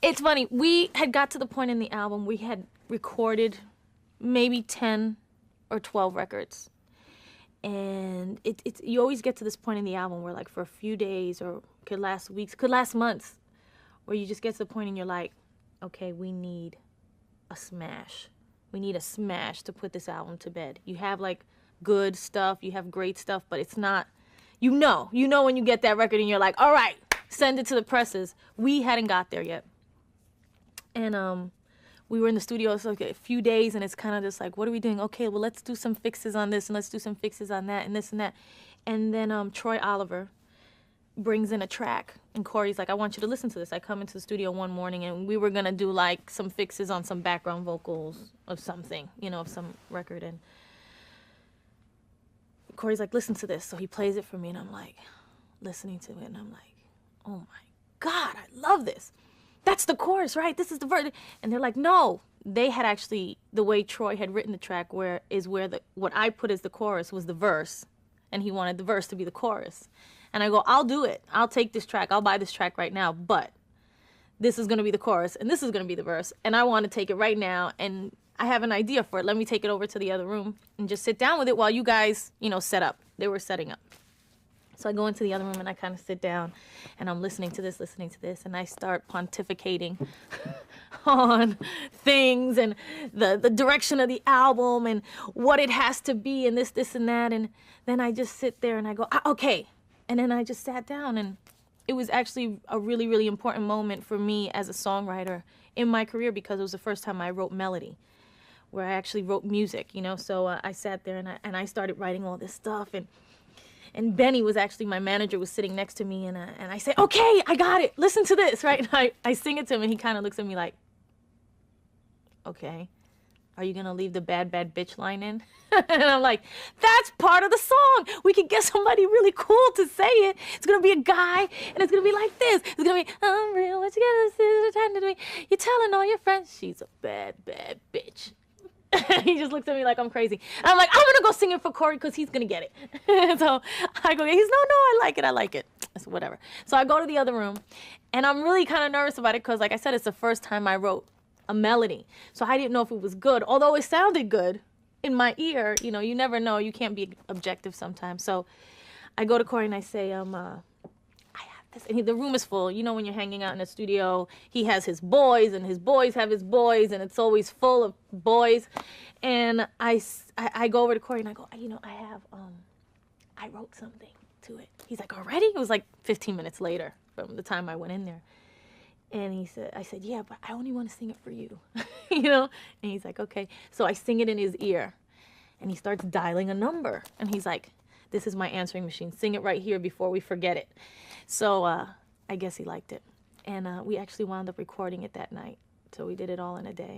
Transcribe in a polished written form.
It's funny. We had got to the point in the album, we had recorded maybe 10 or 12 records. And you always get to this point in the album where, like, for a few days, or could last weeks, could last months, where you just get to the point and you're like, okay, we need a smash. We need a smash to put this album to bed. You have, like, good stuff, you have great stuff, but it's not, you know when you get that record and you're like, all right, send it to the presses. We hadn't got there yet. And we were in the studio for like a few days, and it's kind of just like, what are we doing? Okay, well, let's do some fixes on this, and let's do some fixes on that, and this and that. And then Troy Oliver brings in a track, and Corey's like, I want you to listen to this. I come into the studio one morning, and we were going to do, like, some fixes on some background vocals of something, you know, of some record. And Corey's like, listen to this. So he plays it for me, and I'm like, listening to it, and I'm like, oh, my God, I love this. That's the chorus, right? This is the verse. And they're like, no. They had actually, the way Troy had written the track, what I put as the chorus was the verse, and he wanted the verse to be the chorus. And I go, I'll do it. I'll take this track. I'll buy this track right now, but this is going to be the chorus, and this is going to be the verse, and I want to take it right now, and I have an idea for it. Let me take it over to the other room and just sit down with it while you guys, set up. They were setting up. So I go into the other room, and I kind of sit down, and I'm listening to this, and I start pontificating on things and the direction of the album and what it has to be and this, and that. And then I just sit there, and I go, okay. And then I just sat down, and it was actually a really, really important moment for me as a songwriter in my career, because it was the first time I wrote melody, where I actually wrote music, So I sat there, and I started writing all this stuff, and Benny was actually, my manager, was sitting next to me, and I say, okay, I got it, listen to this, right? And I sing it to him, and he kind of looks at me like, okay, are you gonna leave the bad, bad bitch line in? And I'm like, that's part of the song. We could get somebody really cool to say it. It's gonna be a guy, and it's gonna be like this. It's gonna be, I'm real, what you gonna say, trying to do? You're telling all your friends, she's a bad, bad bitch. He just looks at me like I'm crazy. And I'm like, I'm gonna go sing it for Corey because he's gonna get it. So I go, he's no, I like it. I said, whatever. So I go to the other room, and I'm really kind of nervous about it because, like I said, it's the first time I wrote a melody. So I didn't know if it was good, although it sounded good in my ear. You never know. You can't be objective sometimes. So I go to Corey and I say, I have this. And the room is full. When you're hanging out in a studio, he has his boys, and his boys have his boys, and it's always full of boys. And I go over to Corey and I go, I wrote something to it. He's like, already? It was like 15 minutes later from the time I went in there. And I said, yeah, but I only want to sing it for you, And he's like, okay. So I sing it in his ear, and he starts dialing a number. And he's like, this is my answering machine. Sing it right here before we forget it. So I guess he liked it. And we actually wound up recording it that night. So we did it all in a day.